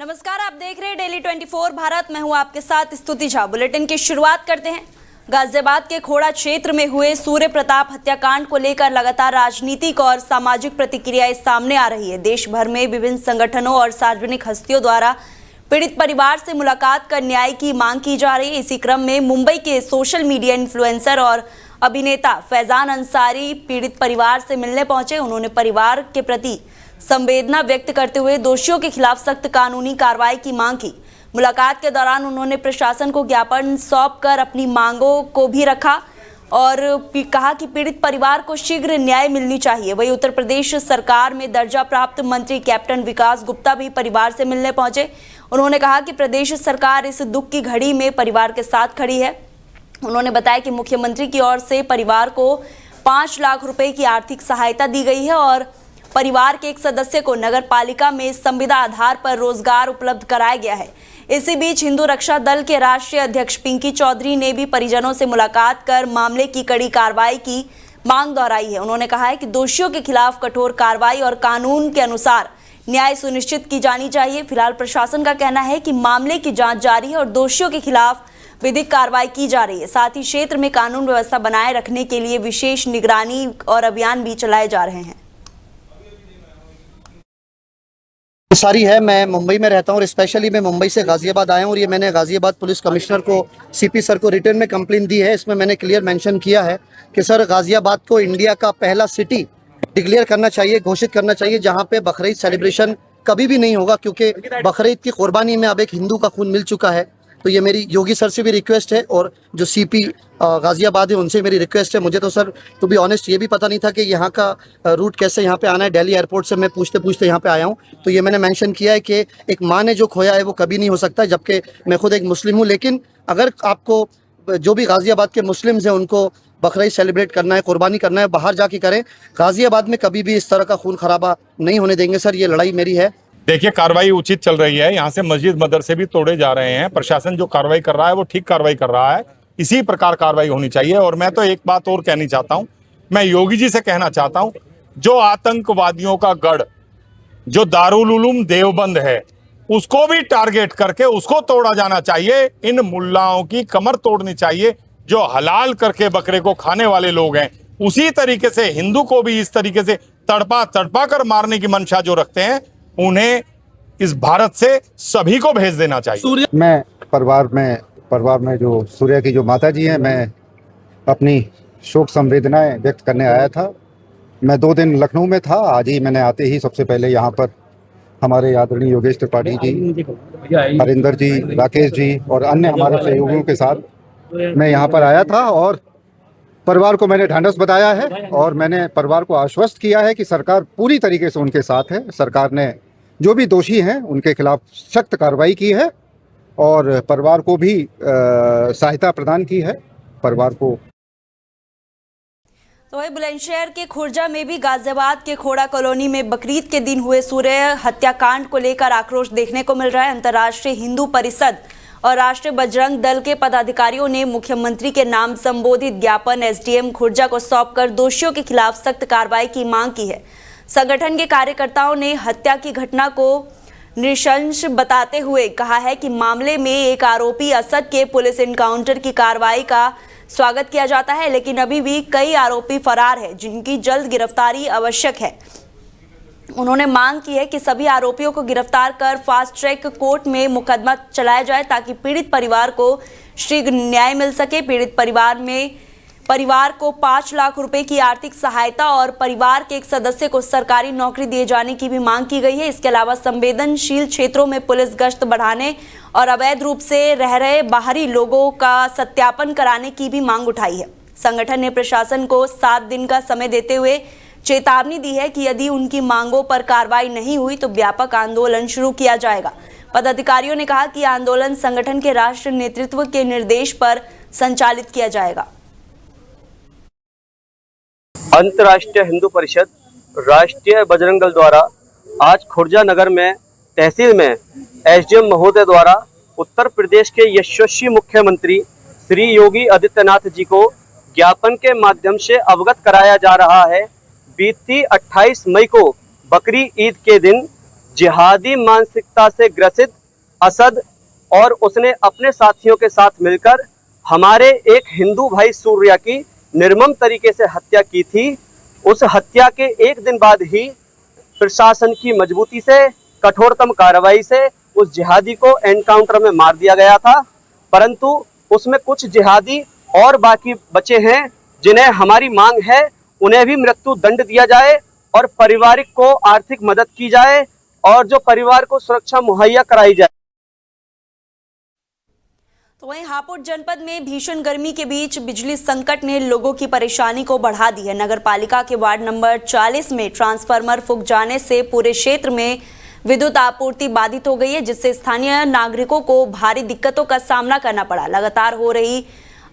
नमस्कार, आप देख रहे हैं डेली 24 भारत। मैं हूं आपके साथ स्तुति झा। बुलेटिन की शुरुआत करते हैं। गाजियाबाद के खोड़ा क्षेत्र में हुए सूर्य प्रताप हत्याकांड को लेकर लगातार राजनीतिक और सामाजिक प्रतिक्रियाएं सामने आ रही है। देश भर में विभिन्न संगठनों और सार्वजनिक हस्तियों द्वारा पीड़ित परिवार से मुलाकात कर न्याय की मांग की जा रही है। इसी क्रम में मुंबई के सोशल मीडिया इन्फ्लुएंसर और अभिनेता फैजान अंसारी पीड़ित परिवार से मिलने पहुंचे। उन्होंने परिवार के प्रति संवेदना व्यक्त करते हुए दोषियों के खिलाफ सख्त कानूनी कार्रवाई की मांग की। मुलाकात के दौरान उन्होंने प्रशासन को ज्ञापन सौंपकर अपनी मांगों को भी रखा और कहा कि पीड़ित परिवार को शीघ्र न्याय मिलनी चाहिए। वहीं उत्तर प्रदेश सरकार में दर्जा प्राप्त मंत्री कैप्टन विकास गुप्ता भी परिवार से मिलने पहुंचे। उन्होंने कहा कि प्रदेश सरकार इस दुख की घड़ी में परिवार के साथ खड़ी है। उन्होंने बताया कि मुख्यमंत्री की ओर से परिवार को 5 लाख रुपए की आर्थिक सहायता दी गई है और परिवार के एक सदस्य को नगर पालिका में संविदा आधार पर रोजगार उपलब्ध कराया गया है। इसी बीच हिंदू रक्षा दल के राष्ट्रीय अध्यक्ष पिंकी चौधरी ने भी परिजनों से मुलाकात कर मामले की कड़ी कार्रवाई की मांग दोहराई है। उन्होंने कहा है कि दोषियों के खिलाफ कठोर कार्रवाई और कानून के अनुसार न्याय सुनिश्चित की जानी चाहिए। फिलहाल प्रशासन का कहना है कि मामले की जांच जारी है और दोषियों के खिलाफ विधिक कार्रवाई की जा रही है। साथ ही क्षेत्र में कानून व्यवस्था बनाए रखने के लिए विशेष निगरानी और अभियान भी चलाए जा रहे हैं। सारी है। मैं मुंबई में रहता हूँ और स्पेशली मैं मुंबई से गाजियाबाद आया हूँ और ये मैंने गाजियाबाद पुलिस कमिश्नर को सीपी सर को रिटर्न में कंप्लेंट दी है। इसमें मैंने क्लियर मेंशन किया है कि सर गाजियाबाद को इंडिया का पहला सिटी डिक्लेयर करना चाहिए, घोषित करना चाहिए, जहाँ पे बकरीद सेलिब्रेशन कभी भी नहीं होगा, क्योंकि बकरीद की कुर्बानी में अब एक हिंदू का खून मिल चुका है। तो ये मेरी योगी सर से भी रिक्वेस्ट है और जो सीपी गाजियाबाद है उनसे मेरी रिक्वेस्ट है। मुझे तो सर टू बी ऑनेस्ट ये भी पता नहीं था कि यहाँ का रूट कैसे यहाँ पे आना है। दिल्ली एयरपोर्ट से मैं पूछते पूछते यहाँ पे आया हूँ। तो ये मैंने मेंशन किया है कि एक माँ ने जो खोया है वो कभी नहीं हो सकता, जबकि मैं खुद एक मुस्लिम हूँ। लेकिन अगर आपको जो भी गाजियाबाद के मुस्लिम्स हैं उनको बकरीद सेलिब्रेट करना है, कुर्बानी करना है, बाहर जाके करें। गाजियाबाद में कभी भी इस तरह का खून खराबा नहीं होने देंगे सर। ये लड़ाई मेरी है। देखिए, कार्रवाई उचित चल रही है। यहाँ से मस्जिद मदरसे भी तोड़े जा रहे हैं। प्रशासन जो कार्रवाई कर रहा है वो ठीक कार्रवाई कर रहा है। इसी प्रकार कार्रवाई होनी चाहिए। और मैं तो एक बात और कहनी चाहता हूँ, मैं योगी जी से कहना चाहता हूँ, जो आतंकवादियों का गढ़ जो दारुल उलूम देवबंद है उसको भी टारगेट करके उसको तोड़ा जाना चाहिए। इन मुल्लाओं की कमर तोड़नी चाहिए जो हलाल करके बकरे को खाने वाले लोग हैं। उसी तरीके से हिंदू को भी इस तरीके से तड़पा तड़पा कर मारने की मंशा जो रखते हैं उन्हें इस भारत से सभी को भेज देना चाहिए। मैं परिवार में जो सूर्या की जो माता जी हैं, मैं अपनी शोक संवेदनाएं व्यक्त करने आया था। मैं 2 दिन लखनऊ में था। आज ही मैंने आते ही सबसे पहले यहाँ पर हमारे आदरणीय योगेश त्रिपाठी जी, हरिंदर जी, राकेश जी और अन्य हमारे सहयोगियों के साथ मैं यहाँ पर आया था और परिवार को मैंने ढांढस बताया है और मैंने परिवार को आश्वस्त किया है कि सरकार पूरी तरीके से उनके साथ है। सरकार ने जो भी दोषी हैं उनके खिलाफ सख्त कार्रवाई की है और परिवार को भी सहायता प्रदान की है। परिवार को तो वही बुलंदशहर के खुर्जा में भी गाजियाबाद के खोड़ा कॉलोनी में बकरीद के दिन हुए सूर्य हत्याकांड को लेकर आक्रोश देखने को मिल रहा है। अंतर्राष्ट्रीय हिंदू परिषद और राष्ट्रीय बजरंग दल के पदाधिकारियों ने मुख्यमंत्री के नाम संबोधित ज्ञापन एसडीएम खुर्जा को सौंपकर दोषियों के खिलाफ सख्त कार्रवाई की मांग की है। संगठन के कार्यकर्ताओं ने हत्या की घटना को नृशंस बताते हुए कहा है कि मामले में एक आरोपी असद के पुलिस एनकाउंटर की कार्रवाई का स्वागत किया जाता है, लेकिन अभी भी कई आरोपी फरार हैं जिनकी जल्द गिरफ्तारी आवश्यक है। उन्होंने मांग की है कि सभी आरोपियों को गिरफ्तार कर फास्ट ट्रैक कोर्ट में मुकदमा चलाया जाए ताकि पीड़ित परिवार को शीघ्र न्याय मिल सके। पीड़ित परिवार को 5 लाख रुपए की आर्थिक सहायता और परिवार के एक सदस्य को सरकारी नौकरी दिए जाने की भी मांग की गई है। इसके अलावा संवेदनशील क्षेत्रों में पुलिस गश्त बढ़ाने और अवैध रूप से रह रहे बाहरी लोगों का सत्यापन कराने की भी मांग उठाई है। संगठन ने प्रशासन को 7 दिन का समय देते हुए चेतावनी दी है कि यदि उनकी मांगों पर कार्रवाई नहीं हुई तो व्यापक आंदोलन शुरू किया जाएगा। पदाधिकारियों ने कहा कि आंदोलन संगठन के राष्ट्रीय नेतृत्व के निर्देश पर संचालित किया जाएगा। अंतर्राष्ट्रीय हिंदू परिषद, राष्ट्रीय बजरंग दल द्वारा आज खुर्जा नगर में तहसील में एसडीएम महोदय द्वारा उत्तर प्रदेश के यशस्वी मुख्यमंत्री श्री योगी आदित्यनाथ जी को ज्ञापन के माध्यम से अवगत कराया जा रहा है। बीती 28 मई को बकरी ईद के दिन जिहादी मानसिकता से ग्रसित असद और उसने अपने साथियों के साथ मिलकर हमारे एक हिंदू भाई सूर्या की निर्मम तरीके से हत्या की थी। उस हत्या के एक दिन बाद ही प्रशासन की मजबूती से, कठोरतम कार्रवाई से उस जिहादी को एनकाउंटर में मार दिया गया था। परंतु उसमें कुछ जिहादी और बाकी बचे हैं जिन्हें हमारी मांग है उन्हें भी मृत्यु दंड दिया जाए और पारिवारिक को आर्थिक मदद की जाए और जो परिवार को सुरक्षा मुहैया कराई जाए। तो वहीं हापुड़ जनपद में भीषण गर्मी के बीच बिजली संकट ने लोगों की परेशानी को बढ़ा दी है। नगर पालिका के वार्ड नंबर 40 में ट्रांसफार्मर फूंक जाने से पूरे क्षेत्र में विद्युत आपूर्ति बाधित हो गई है, जिससे स्थानीय नागरिकों को भारी दिक्कतों का सामना करना पड़ा। लगातार हो रही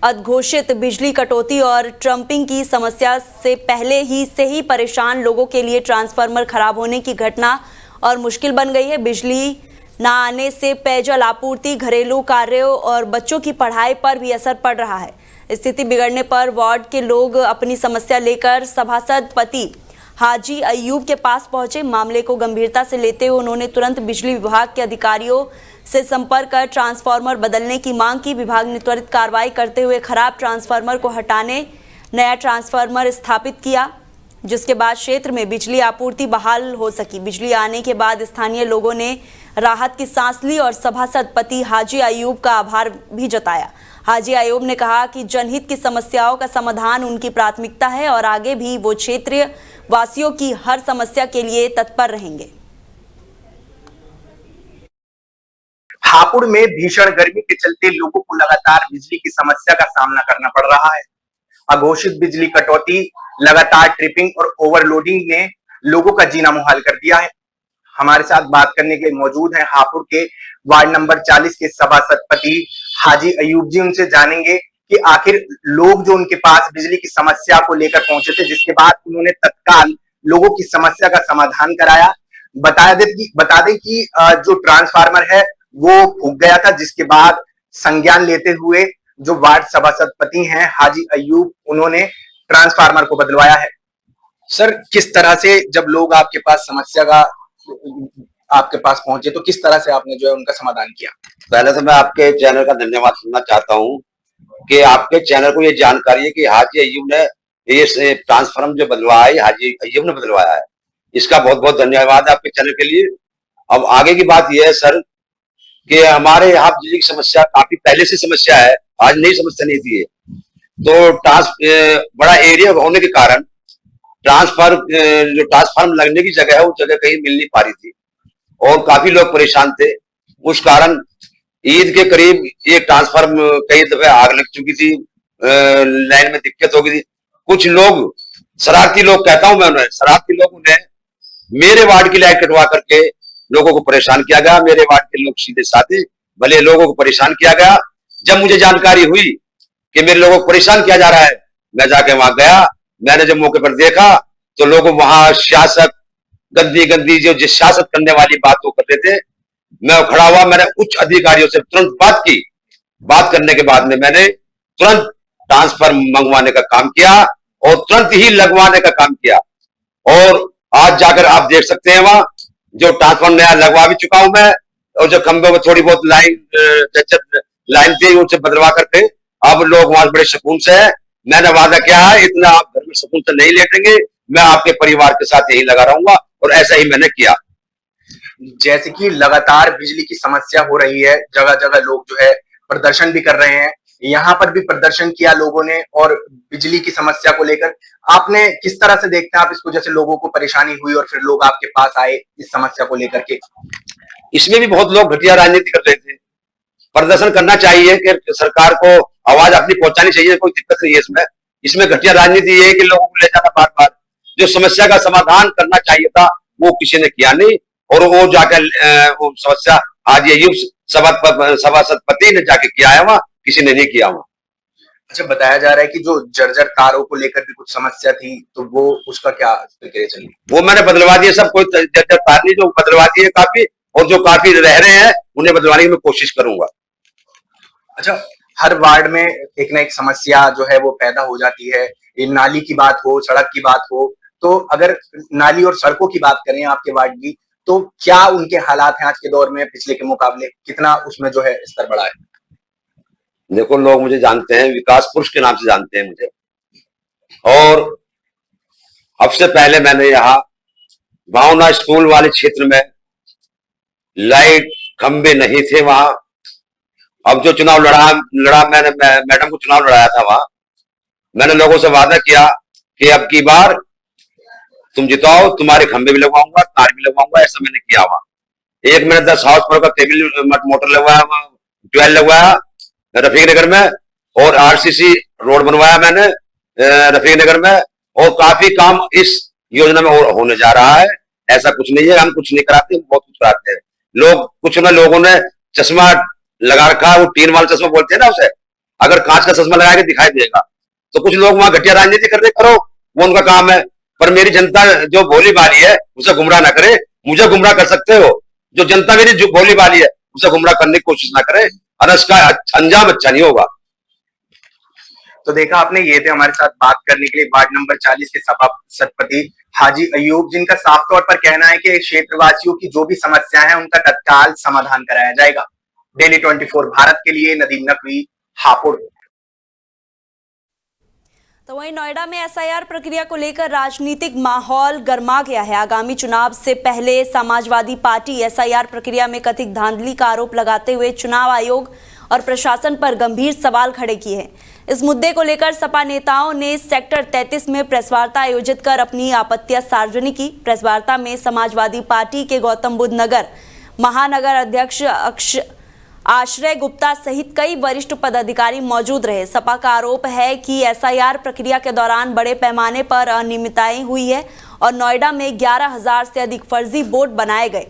अघोषित बिजली कटौती और ट्रम्पिंग की समस्या से पहले ही परेशान लोगों के लिए ट्रांसफार्मर खराब होने की घटना और मुश्किल बन गई है। बिजली न आने से पेयजल आपूर्ति, घरेलू कार्यों और बच्चों की पढ़ाई पर भी असर पड़ रहा है। स्थिति बिगड़ने पर वार्ड के लोग अपनी समस्या लेकर सभासद पति हाजी अयूब के पास पहुंचे। मामले को गंभीरता से लेते हुए उन्होंने तुरंत बिजली विभाग के अधिकारियों से संपर्क कर ट्रांसफार्मर बदलने की मांग की। विभाग ने त्वरित कार्रवाई करते हुए खराब ट्रांसफार्मर को हटाने नया ट्रांसफार्मर स्थापित किया, जिसके बाद क्षेत्र में बिजली आपूर्ति बहाल हो सकी। बिजली आने के बाद स्थानीय लोगों ने राहत की सांस ली और सभासद पति हाजी अयूब का आभार भी जताया। हाजी अयूब ने कहा कि जनहित की समस्याओं का समाधान उनकी प्राथमिकता है और आगे भी वो क्षेत्रीय वासियों की हर समस्या के लिए तत्पर रहेंगे। हापुड़ में भीषण गर्मी के चलते लोगों को लगातार बिजली की समस्या का सामना करना पड़ रहा है। अघोषित बिजली कटौती, लगातार ट्रिपिंग और ओवरलोडिंग ने लोगों का जीना मुहाल कर दिया है। हमारे साथ बात करने के लिए मौजूद हैं हापुड़ के वार्ड नंबर 40 के सभासद पति हाजी अयूब जी। उनसे जानेंगे कि आखिर लोग जो उनके पास बिजली की समस्या को लेकर पहुंचे थे, जिसके बाद उन्होंने तत्काल लोगों की समस्या का समाधान कराया। बता दें कि जो ट्रांसफार्मर है वो फूंक गया था, जिसके बाद संज्ञान लेते हुए जो वार्ड सभासद पति हैं हाजी अयूब, उन्होंने ट्रांसफार्मर को बदलवाया है। सर, किस तरह से जब लोग आपके पास पहुंचे तो किस तरह से आपने जो है उनका समाधान किया? पहले तो मैं आपके चैनल का धन्यवाद करना चाहता हूं कि आपके चैनल को ये जानकारी है कि हाजी अयूब ने ये ट्रांसफार्मर जो बदलवाया है, हाजी अयूब ने बदलवाया है। इसका बहुत बहुत धन्यवाद है आपके चैनल के लिए। अब आगे की बात यह है सर कि हमारे यहाँ बिजली की समस्या काफी पहले से समस्या है, आज नई समस्या नहीं थी। तो बड़ा एरिया होने के कारण ट्रांसफार्मर लगने की जगह है वो जगह कहीं मिल नहीं पा रही थी और काफी लोग परेशान थे। उस कारण ईद के करीब ये ट्रांसफार्मर कई दफे आग लग चुकी थी, लाइन में दिक्कत हो गई थी। कुछ लोग शरारती लोग, कहता हूं मैं उन्हें शरारती लोग, उन्हें मेरे वार्ड की लाइट कटवा करके लोगों को परेशान किया गया। मेरे वार्ड के लोग सीधे साधे भले लोगों को परेशान किया गया। जब मुझे जानकारी हुई कि मेरे लोगों को परेशान किया जा रहा है, मैं जाके वहां गया। मैंने जब मौके पर देखा तो लोग वहां शासक गंदी जो जिस शासक करने वाली बात वो कर रहे थे, मैं खड़ा हुआ। मैंने उच्च अधिकारियों से तुरंत बात की। बात करने के बाद में मैंने तुरंत ट्रांसफर मंगवाने का काम किया और तुरंत ही लगवाने का काम किया। और आज जाकर आप देख सकते हैं वहां जो ट्रांसफार्मर नया लगवा भी चुका हूं मैं, और जो खंभे में थोड़ी बहुत लाइन थी उसे बदलवा करके अब लोग वहां बड़े सुकून से है। मैंने वादा किया है इतना आप घर में सुकून से नहीं लेटेंगे, मैं आपके परिवार के साथ यही लगा रहूंगा और ऐसा ही मैंने किया। जैसे कि लगातार बिजली की समस्या हो रही है, जगह जगह लोग जो है प्रदर्शन भी कर रहे हैं, यहाँ पर भी प्रदर्शन किया लोगों ने और बिजली की समस्या को लेकर आपने किस तरह से देखते हैं आप इसको, जैसे लोगों को परेशानी हुई और फिर लोग आपके पास आए इस समस्या को लेकर के? इसमें भी बहुत लोग घटिया राजनीति कर रहे थे। प्रदर्शन करना चाहिए कि सरकार को आवाज अपनी पहुंचानी चाहिए, कोई दिक्कत नहीं है इसमें। इसमें घटिया राजनीति ये है कि लोगों को ले जाना बार बार, जो समस्या का समाधान करना चाहिए था वो किसी ने किया नहीं और वो जाकर वो समस्या हाजी अयूब सभासद पति ने जाके किया है, वहां किसी ने नहीं किया वहां। अच्छा, बताया जा रहा है कि जो जर्जर तारों को लेकर भी कुछ समस्या थी, तो वो उसका क्या प्रक्रिया चली? वो मैंने बदलवा दिए सब, कोई जर्जर तार नहीं, जो बदलवा दिए काफी, और जो काफी रह रहे हैं उन्हें बदलवाने की मैं कोशिश करूंगा। अच्छा, हर वार्ड में एक ना एक समस्या जो है वो पैदा हो जाती है। ये नाली की बात हो, सड़क की बात हो, तो अगर नाली और सड़कों की बात करें आपके वार्ड की, तो क्या उनके हालात हैं आज के दौर में पिछले के मुकाबले, कितना उसमें जो है स्तर बढ़ा है? देखो, लोग मुझे जानते हैं, विकास पुरुष के नाम से जानते हैं मुझे। और अब से पहले मैंने यहाँ भावना स्कूल वाले क्षेत्र में लाइट खंबे नहीं थे वहां। अब जो चुनाव लड़ा मैंने मैडम को चुनाव लड़ाया था वहां, मैंने लोगों से वादा किया कि अब की बार तुम जिताओ, तुम्हारे खंबे भी लगवाऊंगा, तार भी लगवाऊंगा। ऐसा मैंने किया वहां। एक मैंने 10 हाउस पावर का केबल मोटर लगवाया वहां, 12 लगवाया रफीक नगर में। और आरसीसी रोड बनवाया मैंने रफीक नगर में। और काफी काम इस योजना में होने जा रहा है। ऐसा कुछ नहीं है हम कुछ नहीं कराते, हम बहुत कुछ कराते हैं। लोग कुछ ना लोगों ने चश्मा लगा रखा है, वो टीन वाला चश्मा बोलते हैं ना उसे। अगर कांच का चश्मा लगा के दिखाई देगा तो कुछ लोग वहां घटिया राजनीति कर रहे, करो, वो उनका काम है। पर मेरी जनता जो भोली भाली है उसे गुमराह ना करे। मुझे गुमराह कर सकते हो, जो जनता मेरी जो भोली भाली है उसे गुमराह करने की कोशिश ना करे, और इसका अंजाम अच्छा नहीं होगा। तो देखा आपने, ये थे हमारे साथ बात करने के लिए वार्ड नंबर 40 के सभापति हाजी अयूब, जिनका साफ तौर पर कहना है कि क्षेत्रवासियों की जो भी समस्या है उनका तत्काल समाधान कराया जाएगा। डेली 24 भारत के लिए नदीम नकवी, हापुड़। तो वहीं नोएडा में एसआईआर प्रक्रिया को लेकर राजनीतिक माहौल गर्मा गया है। आगामी चुनाव से पहले समाजवादी पार्टी एसआईआर प्रक्रिया में कथित धांधली का आरोप लगाते हुए चुनाव आयोग और प्रशासन पर गंभीर सवाल खड़े किए हैं। इस मुद्दे को लेकर सपा नेताओं ने सेक्टर 33 में प्रेस वार्ता आयोजित कर अपनी आपत्तियां सार्वजनिक की। प्रेस वार्ता में समाजवादी पार्टी के गौतम बुद्ध नगर महानगर अध्यक्ष आश्रय गुप्ता सहित कई वरिष्ठ पदाधिकारी मौजूद रहे। सपा का आरोप है कि एसआईआर प्रक्रिया के दौरान बड़े पैमाने पर अनियमितताएं हुई है और नोएडा में 11,000 से अधिक फर्जी वोट बनाए गए।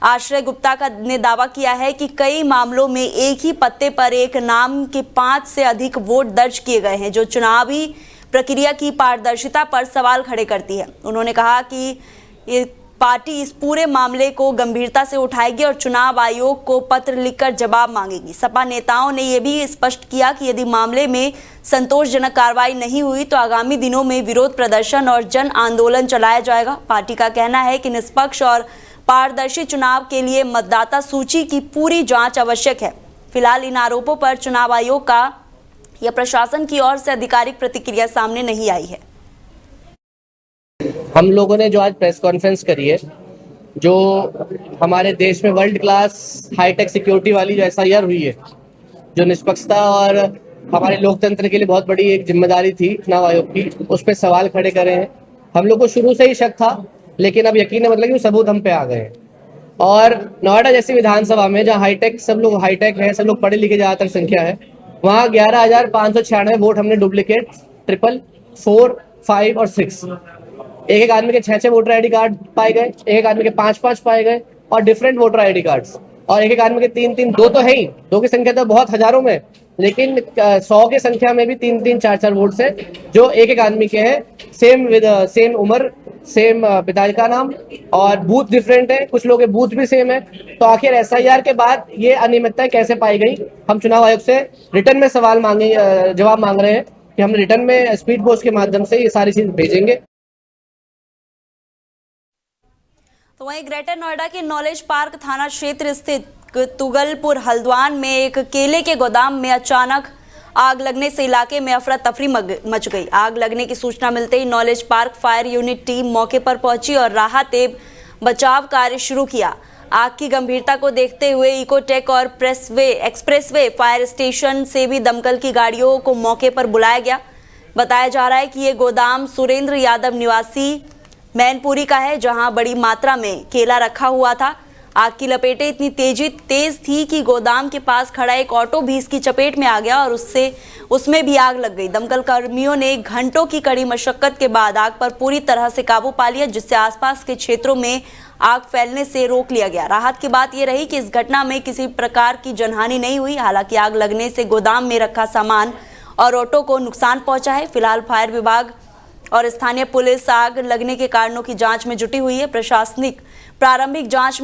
आश्रय गुप्ता ने दावा किया है कि कई मामलों में एक ही पत्ते पर एक नाम के 5 से अधिक वोट दर्ज किए गए हैं, जो चुनावी प्रक्रिया की पारदर्शिता पर सवाल खड़े करती है। उन्होंने कहा कि ये पार्टी इस पूरे मामले को गंभीरता से उठाएगी और चुनाव आयोग को पत्र लिखकर जवाब मांगेगी। सपा नेताओं ने यह भी स्पष्ट किया कि यदि मामले में संतोषजनक कार्रवाई नहीं हुई तो आगामी दिनों में विरोध प्रदर्शन और जन आंदोलन चलाया जाएगा। पार्टी का कहना है कि निष्पक्ष और पारदर्शी चुनाव के लिए मतदाता सूची की पूरी जांच आवश्यक है। फिलहाल इन आरोपों पर चुनाव आयोग का या प्रशासन की ओर से आधिकारिक प्रतिक्रिया सामने नहीं आई है। हम लोगों ने जो आज प्रेस कॉन्फ्रेंस करी है, जो हमारे देश में वर्ल्ड क्लास हाईटेक सिक्योरिटी वाली जो एसआईआर हुई है, जो निष्पक्षता और हमारे लोकतंत्र के लिए बहुत बड़ी एक जिम्मेदारी थी चुनाव आयोग की, उस पर सवाल खड़े करे हैं। हम लोग को शुरू से ही शक था, लेकिन अब यकीन है मतलब कि सबूत हम पे आ गए हैं। और नोएडा जैसी विधानसभा में जहाँ हाईटेक सब लोग हाईटेक है, सब लोग पढ़े लिखे ज्यादातर संख्या है, वहाँ 11,596 वोट हमने डुप्लीकेट 444, 4, 5 और 6 एक आदमी के 6 वोटर आईडी कार्ड पाए गए, एक आदमी के 5 पाए गए और डिफरेंट वोटर आईडी कार्ड्स, और एक आदमी के 3 दो तो है ही, दो की संख्या तो बहुत हजारों में, लेकिन 100 की संख्या में भी 3 4 वोट है जो एक आदमी के हैं। सेम विद सेम उम्र, सेम पिताजी का नाम, और बूथ डिफरेंट है, कुछ लोगों के बूथ भी सेम है। तो आखिर एसआईआर के बाद ये अनियमितता कैसे पाई गई? हम चुनाव आयोग से रिटर्न में जवाब मांग रहे हैं कि हम रिटर्न में स्पीड पोस्ट के माध्यम से ये सारी चीज भेजेंगे। तो वहीं ग्रेटर नोएडा के नॉलेज पार्क थाना क्षेत्र स्थित तुगलपुर हल्द्वान में एक केले के गोदाम में अचानक आग लगने से इलाके में अफरा तफरी मच गई। आग लगने की सूचना मिलते ही Knowledge Park fire unit team मौके पर पहुंची और राहत एवं बचाव कार्य शुरू किया। आग की गंभीरता को देखते हुए इकोटेक और एक्सप्रेसवे फायर स्टेशन से भी दमकल की गाड़ियों को मौके पर बुलाया गया। बताया जा रहा है कि ये गोदाम सुरेंद्र यादव निवासी मैनपुरी का है, जहां बड़ी मात्रा में केला रखा हुआ था। आग की लपेटें इतनी तेज थी कि गोदाम के पास खड़ा एक ऑटो भी इसकी चपेट में आ गया और उसमें भी आग लग गई। दमकल कर्मियों ने घंटों की कड़ी मशक्कत के बाद आग पर पूरी तरह से काबू पा लिया, जिससे आसपास के क्षेत्रों में आग फैलने से रोक लिया गया। राहत की बात यह रही कि इस घटना में किसी प्रकार की जनहानि नहीं हुई। हालांकि आग लगने से गोदाम में रखा सामान और ऑटो को नुकसान पहुंचा है। फिलहाल फायर विभाग और स्थानीय पुलिस आग लगने के कारणों की जांच में जुटी हुई है। प्रशासनिक प्रारंभिक जांच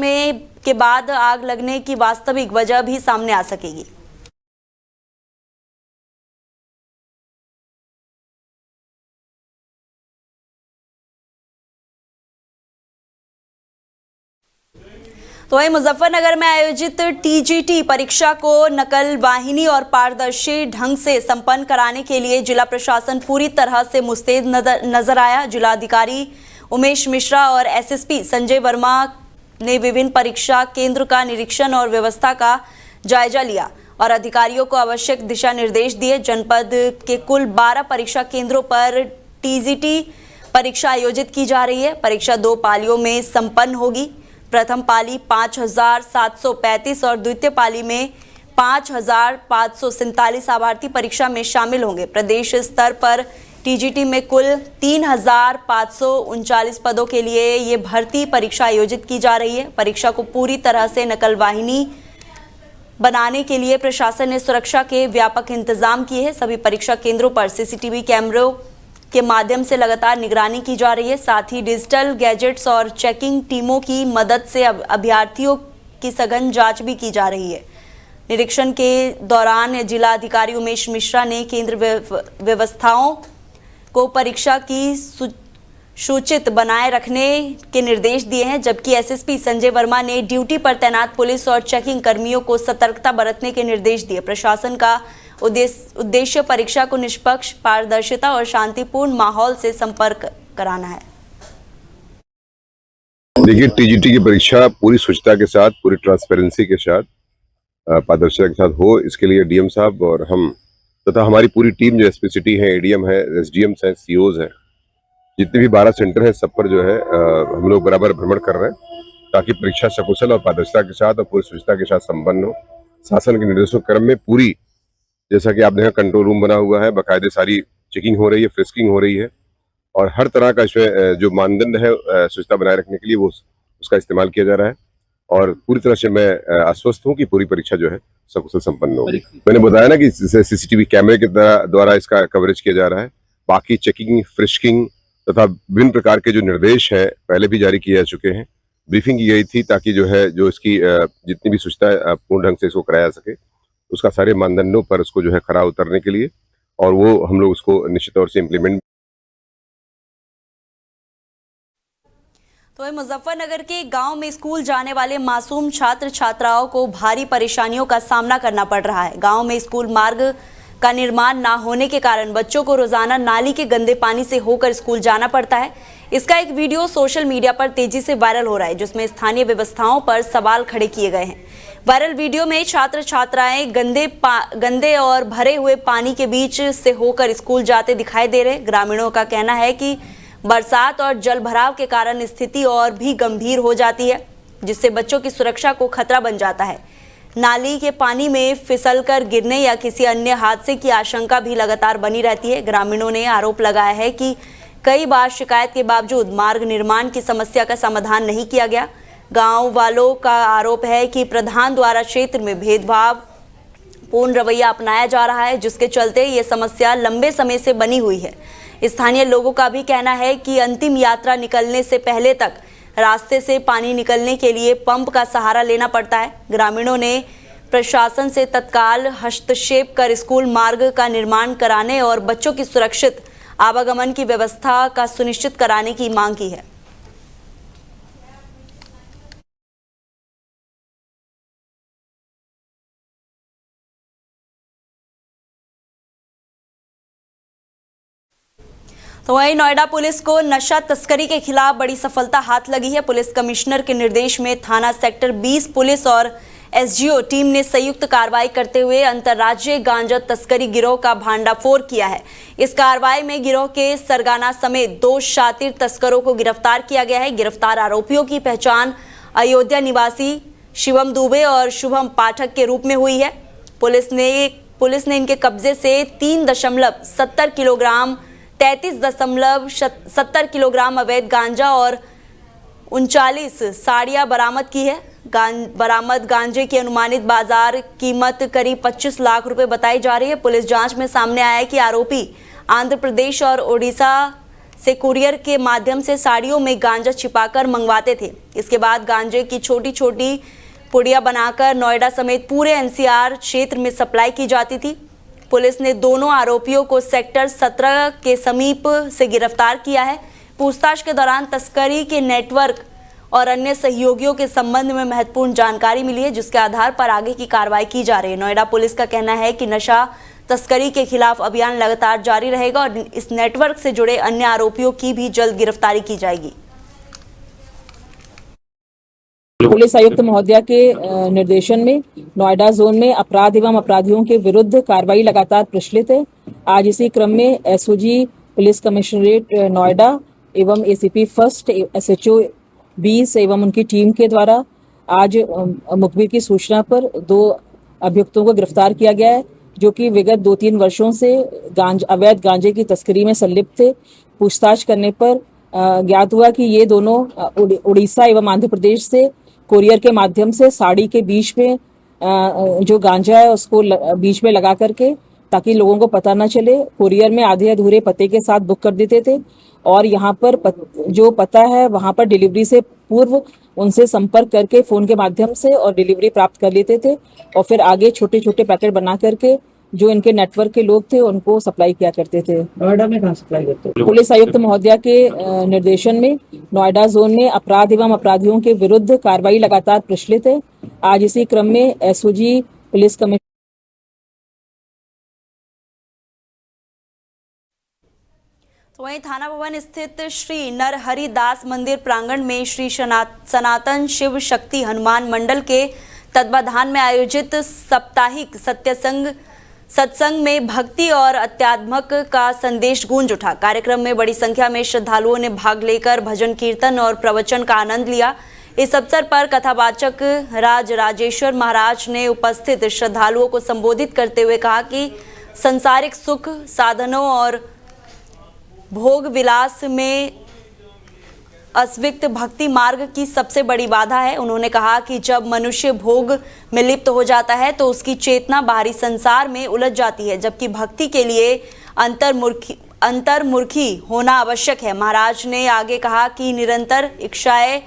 के बाद आग लगने की वास्तविक वजह भी सामने आ सकेगी। तो वहीं मुजफ्फरनगर में आयोजित टीजीटी परीक्षा को नकल वाहिनी और पारदर्शी ढंग से संपन्न कराने के लिए जिला प्रशासन पूरी तरह से मुस्तैद नजर आया। जिलाधिकारी उमेश मिश्रा और एसएसपी संजय वर्मा ने विभिन्न परीक्षा केंद्र का निरीक्षण और व्यवस्था का जायजा लिया और अधिकारियों को आवश्यक दिशा निर्देश दिए। जनपद के कुल 12 परीक्षा केंद्रों पर टीजीटी परीक्षा आयोजित की जा रही है। परीक्षा 2 पालियों में संपन्न होगी। प्रथम पाली 5,735 और द्वितीय पाली में 5,547 अभ्यर्थी परीक्षा में शामिल होंगे। प्रदेश स्तर पर टीजीटी में कुल 3,539 पदों के लिए ये भर्ती परीक्षा आयोजित की जा रही है। परीक्षा को पूरी तरह से नकल वाहिनी बनाने के लिए प्रशासन ने सुरक्षा के व्यापक इंतजाम किए हैं। सभी परीक्षा केंद्रों पर सीसीटीवी कैमरों के माध्यम से लगातार निगरानी की जा रही है। साथ ही डिजिटल गैजेट्स और चेकिंग टीमों की मदद से अभ्यर्थियों की सघन जांच भी की जा रही है। निरीक्षण के दौरान जिला अधिकारी उमेश मिश्रा ने केंद्र व्यवस्थाओं को परीक्षा की सूचित बनाए रखने के निर्देश दिए हैं, जबकि एसएसपी संजय वर्मा ने ड्यूटी पर तैनात पुलिस और चेकिंग कर्मियों को सतर्कता बरतने के निर्देश दिए। प्रशासन का उद्देश्य परीक्षा को निष्पक्ष, पारदर्शिता और शांतिपूर्ण माहौल से संपर्क कराना है। देखिए, टीजीटी की परीक्षा पूरी स्वच्छता के साथ, पूरी ट्रांसपेरेंसी के साथ, पारदर्शिता के साथ हो, इसके लिए डीएम साहब और हम तथा हमारी पूरी टीम जो एसपी सिटी है, एडीएम है, एसडीएम्स हैं, सीओज हैं, जितने भी 12 सेंटर है, सब पर जो है हम लोग बराबर भ्रमण कर रहे हैं ताकि परीक्षा सकुशल और पारदर्शिता के साथ और पूरी स्वच्छता के साथ संपन्न हो। शासन के निर्देशों क्रम में पूरी, जैसा कि आपने देखा, कंट्रोल रूम बना हुआ है, बाकायदे सारी चेकिंग हो रही है, फ्रिस्किंग हो रही है और हर तरह का इसमें जो मानदंड है स्वच्छता बनाए रखने के लिए वो उसका इस्तेमाल किया जा रहा है और पूरी तरह से मैं आश्वस्त हूँ कि पूरी परीक्षा जो है सकुशल संपन्न होगी। मैंने बताया ना कि सीसीटीवी कैमरे के द्वारा इसका कवरेज किया जा रहा है। बाकी चेकिंग, फ्रिस्किंग तथा विभिन्न प्रकार के जो निर्देश हैं पहले भी जारी किए जा चुके हैं। ब्रीफिंग की गई थी ताकि जो है जो इसकी जितनी भी स्वच्छता पूर्ण ढंग से इसको कराया जा सके, उसका सारे मानदंडों पर उसको जो है खरा उतरने के लिए, और वो हम लोग उसको निश्चित तौर से इम्प्लीमेंट। तो मुजफ्फरनगर के गांव में स्कूल जाने वाले मासूम छात्र छात्राओं को भारी परेशानियों का सामना करना पड़ रहा है। गांव में स्कूल मार्ग का निर्माण ना होने के कारण बच्चों को रोजाना नाली के गंदे पानी से होकर स्कूल जाना पड़ता है। इसका एक वीडियो सोशल मीडिया पर तेजी से वायरल हो रहा है, जिसमें स्थानीय व्यवस्थाओं पर सवाल खड़े किए गए हैं। वायरल वीडियो में छात्र छात्राएं गंदे और भरे हुए पानी के बीच से होकर स्कूल जाते दिखाई दे रहे। ग्रामीणों का कहना है कि बरसात और जल भराव के कारण स्थिति और भी गंभीर हो जाती है, जिससे बच्चों की सुरक्षा को खतरा बन जाता है। नाली के पानी में फिसलकर गिरने या किसी अन्य हादसे की आशंका भी लगातार बनी रहती है। ग्रामीणों ने आरोप लगाया है कि कई बार शिकायत के बावजूद मार्ग निर्माण की समस्या का समाधान नहीं किया गया। गांव वालों का आरोप है कि प्रधान द्वारा क्षेत्र में भेदभाव पूर्ण रवैया अपनाया जा रहा है, जिसके चलते ये समस्या लंबे समय से बनी हुई है। स्थानीय लोगों का भी कहना है कि अंतिम यात्रा निकलने से पहले तक रास्ते से पानी निकलने के लिए पंप का सहारा लेना पड़ता है। ग्रामीणों ने प्रशासन से तत्काल हस्तक्षेप कर स्कूल मार्ग का निर्माण कराने और बच्चों की सुरक्षित आवागमन की व्यवस्था का सुनिश्चित कराने की मांग की है। तो वहीं नोएडा पुलिस को नशा तस्करी के खिलाफ बड़ी सफलता हाथ लगी है। पुलिस कमिश्नर के निर्देश में थाना सेक्टर 20 पुलिस और एसजीओ टीम ने संयुक्त कार्रवाई करते हुए अंतर्राज्यीय गांजा तस्करी गिरोह का भांडाफोड़ किया है। इस कार्रवाई में गिरोह के सरगना समेत 2 शातिर तस्करों को गिरफ्तार किया गया है। गिरफ्तार आरोपियों की पहचान अयोध्या निवासी शिवम दुबे और शुभम पाठक के रूप में हुई है। पुलिस ने इनके कब्जे से 3.70 किलोग्राम 33.70 किलोग्राम अवैध गांजा और 39 साड़ियां बरामद की है। बरामद गांजे की अनुमानित बाजार कीमत करीब 25 लाख रुपए बताई जा रही है। पुलिस जांच में सामने आया है कि आरोपी आंध्र प्रदेश और ओडिशा से कुरियर के माध्यम से साड़ियों में गांजा छिपाकर मंगवाते थे। इसके बाद गांजे की छोटी छोटी पुड़िया बनाकर नोएडा समेत पूरे एनसीआर क्षेत्र में सप्लाई की जाती थी। पुलिस ने दोनों आरोपियों को सेक्टर 17 के समीप से गिरफ्तार किया है। पूछताछ के दौरान तस्करी के नेटवर्क और अन्य सहयोगियों के संबंध में महत्वपूर्ण जानकारी मिली है, जिसके आधार पर आगे की कार्रवाई की जा रही है। नोएडा पुलिस का कहना है कि नशा तस्करी के खिलाफ अभियान लगातार जारी रहेगा और इस नेटवर्क से जुड़े अन्य आरोपियों की भी जल्द गिरफ्तारी की जाएगी। पुलिस आयुक्त महोदया के निर्देशन में नोएडा जोन में अपराध एवं अपराधियों के विरुद्ध कार्रवाई लगातार प्रचलित है। आज इसी क्रम में एसओजी पुलिस कमिश्नरेट नोएडा एवं एसीपी फर्स्ट एसएचओ 20 एवं उनकी टीम के द्वारा आज मुखबिर की सूचना पर 2 अभियुक्तों को गिरफ्तार किया गया है, जो कि विगत 2-3 वर्षों से अवैध गांजे की तस्करी में संलिप्त थे। पूछताछ करने पर ज्ञात हुआ कि ये दोनों उड़ीसा एवं आंध्र प्रदेश से कोरियर के माध्यम से साड़ी के बीच में जो गांजा है उसको बीच में लगा करके, ताकि लोगों को पता न चले, कोरियर में आधे अधूरे पते के साथ बुक कर देते थे और यहाँ पर जो पता है वहाँ पर डिलीवरी से पूर्व उनसे संपर्क करके फोन के माध्यम से और डिलीवरी प्राप्त कर लेते थे और फिर आगे छोटे छोटे पैकेट बना करके जो इनके नेटवर्क के लोग थे उनको सप्लाई किया करते थे। नोएडा में कहाँ सप्लाई करते थे? पुलिस आयुक्त महोदया के निर्देशन में नोएडा जोन में अपराध एवं अपराधियों के विरुद्ध कार्रवाई लगातार प्रचलित है। आज इसी क्रम में एसओजी पुलिस कमिश्नर वहीं थाना भवन स्थित श्री नरहरि दास मंदिर प्रांगण में श्री सनातन शिव शक्ति हनुमान मंडल के तत्वाधान में आयोजित साप्ताहिक सत्संग में भक्ति और अध्यात्म का संदेश गूंज उठा। कार्यक्रम में बड़ी संख्या में श्रद्धालुओं ने भाग लेकर भजन कीर्तन और प्रवचन का आनंद लिया। इस अवसर पर कथावाचक राजेश्वर महाराज ने उपस्थित श्रद्धालुओं को संबोधित करते हुए कहा कि संसारिक सुख साधनों और भोग विलास में अस्विक्त भक्ति मार्ग की सबसे बड़ी बाधा है। उन्होंने कहा कि जब मनुष्य भोग में लिप्त हो जाता है तो उसकी चेतना बाहरी संसार में उलझ जाती है, जबकि भक्ति के लिए अंतर्मुखी होना आवश्यक है। महाराज ने आगे कहा कि निरंतर इच्छाएं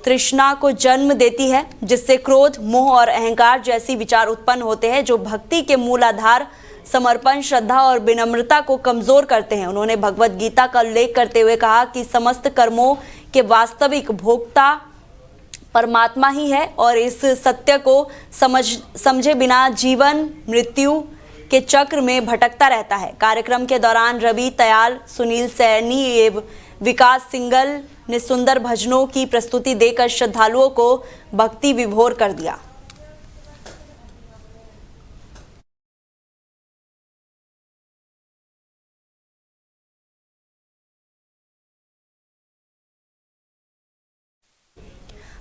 तृष्णा को जन्म देती है, जिससे क्रोध, मोह और अहंकार जैसी विचार उत्पन्न होते हैं, जो भक्ति के मूल आधार समर्पण, श्रद्धा और विनम्रता को कमजोर करते हैं। उन्होंने भगवत गीता का उल्लेख करते हुए कहा कि समस्त कर्मों के वास्तविक भोक्ता परमात्मा ही है और इस सत्य को समझे बिना जीवन मृत्यु के चक्र में भटकता रहता है। कार्यक्रम के दौरान रवि तयाल, सुनील सैनी एवं विकास सिंगल ने सुंदर भजनों की प्रस्तुति देकर श्रद्धालुओं को भक्ति विभोर कर दिया।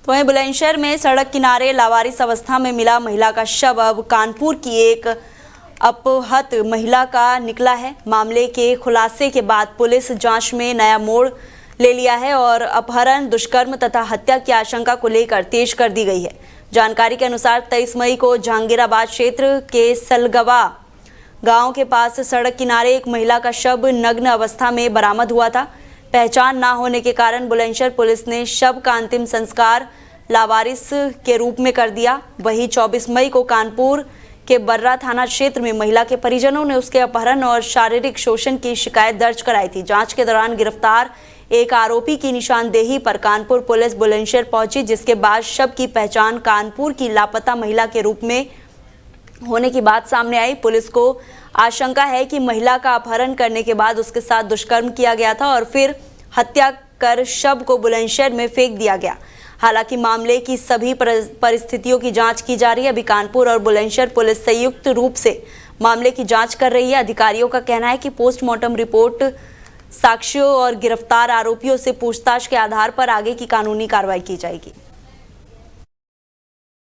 तो वहीं बुलंदशहर में सड़क किनारे लावारिस अवस्था में मिला महिला का शव अब कानपुर की एक अपहृत महिला का निकला है। मामले के खुलासे के बाद पुलिस जांच में नया मोड़ ले लिया है और अपहरण, दुष्कर्म तथा हत्या की आशंका को लेकर तेज कर दी गई है। जानकारी के अनुसार 23 मई को जहांगीराबाद क्षेत्र के सलगवा गांव के पास सड़क किनारे एक महिला का शव नग्न अवस्था में बरामद हुआ था। पहचान ना होने के कारण बुलंदशहर पुलिस ने शव का अंतिम संस्कार लावारिस के रूप में कर दिया। वहीं 24 मई को कानपुर के बर्रा थाना क्षेत्र में महिला के परिजनों ने उसके अपहरण और शारीरिक शोषण की शिकायत दर्ज कराई थी। जांच के दौरान गिरफ्तार एक आरोपी की निशानदेही पर कानपुर पुलिस बुलंदशहर पहुंची, जिसके बाद शव की पहचान कानपुर की लापता महिला के रूप में होने की बात सामने आई। पुलिस को आशंका है कि महिला का अपहरण करने के बाद उसके साथ दुष्कर्म किया गया था और फिर हत्या कर शव को बुलंदशहर में फेंक दिया गया। हालांकि मामले की सभी परिस्थितियों की जांच की जा रही है। अभी कानपुर और बुलंदशहर पुलिस संयुक्त रूप से मामले की जांच कर रही है। अधिकारियों का कहना है कि पोस्टमार्टम रिपोर्ट, साक्ष्यों और गिरफ्तार आरोपियों से पूछताछ के आधार पर आगे की कानूनी कार्रवाई की जाएगी।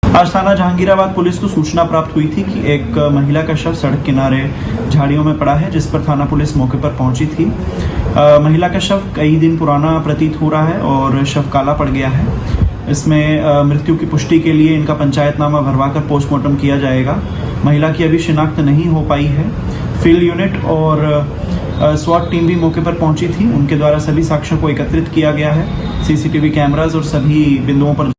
आज थाना जहांगीराबाद पुलिस को सूचना प्राप्त हुई थी कि एक महिला का शव सड़क किनारे झाड़ियों में पड़ा है, जिस पर थाना पुलिस मौके पर पहुंची थी। महिला का शव कई दिन पुराना प्रतीत हो रहा है और शव काला पड़ गया है। इसमें मृत्यु की पुष्टि के लिए इनका पंचायतनामा भरवाकर पोस्टमार्टम किया जाएगा। महिला की अभी शिनाख्त नहीं हो पाई है। फील्ड यूनिट और स्वाट टीम भी मौके पर पहुंची थी। उनके द्वारा सभी साक्ष्यों को एकत्रित किया गया है। सीसीटीवी कैमराज और सभी बिंदुओं पर।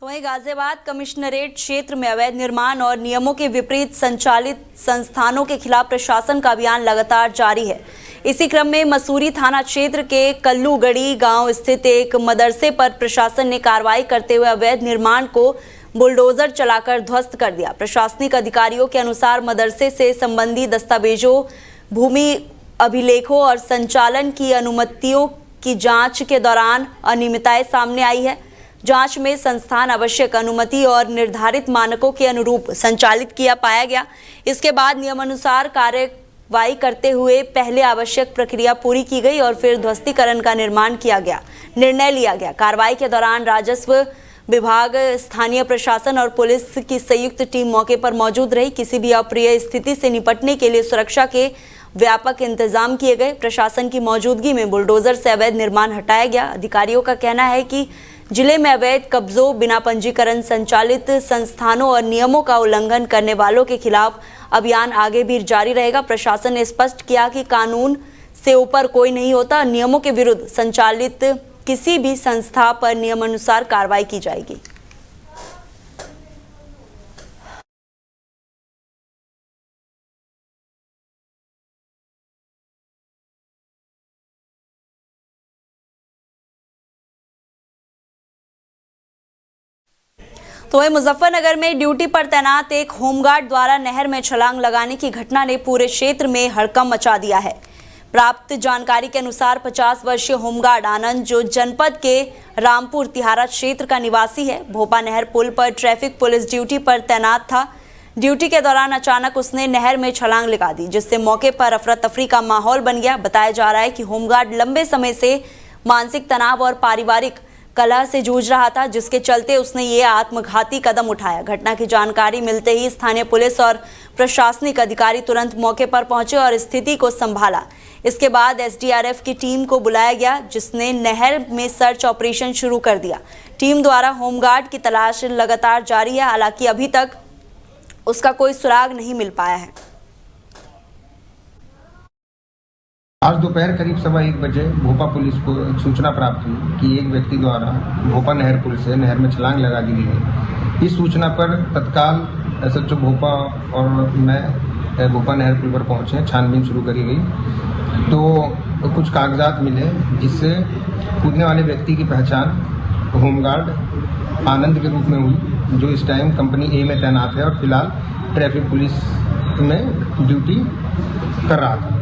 तो वहीं गाजियाबाद कमिश्नरेट क्षेत्र में अवैध निर्माण और नियमों के विपरीत संचालित संस्थानों के खिलाफ प्रशासन का अभियान लगातार जारी है। इसी क्रम में मसूरी थाना क्षेत्र के कल्लूगढ़ी गांव स्थित एक मदरसे पर प्रशासन ने कार्रवाई करते हुए अवैध निर्माण को बुलडोजर चलाकर ध्वस्त कर दिया। प्रशासनिक अधिकारियों के अनुसार मदरसे से संबंधी दस्तावेजों, भूमि अभिलेखों और संचालन की अनुमतियों की जांच के दौरान अनियमितताएं सामने आई है। जांच में संस्थान आवश्यक अनुमति और निर्धारित मानकों के अनुरूप संचालित किया पाया गया। इसके बाद नियमानुसार कार्यवाही करते हुए पहले आवश्यक प्रक्रिया पूरी की गई और फिर ध्वस्तीकरण का निर्णय लिया गया। कार्रवाई के दौरान राजस्व विभाग, स्थानीय प्रशासन और पुलिस की संयुक्त टीम मौके पर मौजूद रही। किसी भी अप्रिय स्थिति से निपटने के लिए सुरक्षा के व्यापक इंतजाम किए गए। प्रशासन की मौजूदगी में बुलडोजर से अवैध निर्माण हटाया गया। अधिकारियों का कहना है कि जिले में अवैध कब्जों, बिना पंजीकरण संचालित संस्थानों और नियमों का उल्लंघन करने वालों के खिलाफ अभियान आगे भी जारी रहेगा। प्रशासन ने स्पष्ट किया कि कानून से ऊपर कोई नहीं होता। नियमों के विरुद्ध संचालित किसी भी संस्था पर नियमानुसार कार्रवाई की जाएगी। तो वहीं मुजफ्फरनगर में ड्यूटी पर तैनात एक होमगार्ड द्वारा नहर में छलांग लगाने की घटना ने पूरे क्षेत्र में हड़कंप मचा दिया है। प्राप्त जानकारी के अनुसार 50 वर्षीय होमगार्ड आनंद, जो जनपद के रामपुर तिहारा क्षेत्र का निवासी है, भोपा नहर पुल पर ट्रैफिक पुलिस ड्यूटी पर तैनात था। ड्यूटी के दौरान अचानक उसने नहर में छलांग लगा दी, जिससे मौके पर अफरा तफरी का माहौल बन गया। बताया जा रहा है कि होमगार्ड लंबे समय से मानसिक तनाव और पारिवारिक कलह से जूझ रहा था, जिसके चलते उसने ये आत्मघाती कदम उठाया। घटना की जानकारी मिलते ही स्थानीय पुलिस और प्रशासनिक अधिकारी तुरंत मौके पर पहुंचे और स्थिति को संभाला। इसके बाद एसडीआरएफ की टीम को बुलाया गया, जिसने नहर में सर्च ऑपरेशन शुरू कर दिया। टीम द्वारा होमगार्ड की तलाश लगातार जारी है। हालांकि अभी तक उसका कोई सुराग नहीं मिल पाया है। आज दोपहर करीब 1:15 बजे भोपा पुलिस को एक सूचना प्राप्त हुई कि एक व्यक्ति द्वारा भोपा नहर पुल से नहर में छलांग लगा दी गई है। इस सूचना पर तत्काल एसएचओ भोपा और मैं भोपा नहर पुल पर पहुंचे। छानबीन शुरू करी गई तो कुछ कागजात मिले, जिससे कूदने वाले व्यक्ति की पहचान होमगार्ड आनंद के रूप में हुई, जो इस टाइम कंपनी ए में तैनात है और फिलहाल ट्रैफिक पुलिस में ड्यूटी कर रहा था।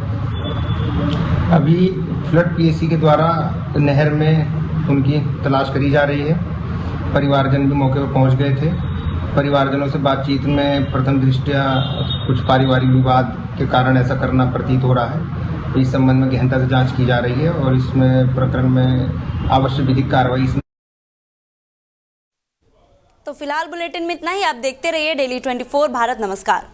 अभी फ्लड पीएसी के द्वारा नहर में उनकी तलाश करी जा रही है। परिवारजन भी मौके पर पहुंच गए थे। परिवारजनों से बातचीत में प्रथम दृष्टया कुछ पारिवारिक विवाद के कारण ऐसा करना प्रतीत हो रहा है। इस संबंध में गहनता से जांच की जा रही है और इसमें प्रकरण में आवश्यक विधिक कार्रवाई। तो फिलहाल बुलेटिन में इतना ही। आप देखते रहिए डेली 24 भारत। नमस्कार।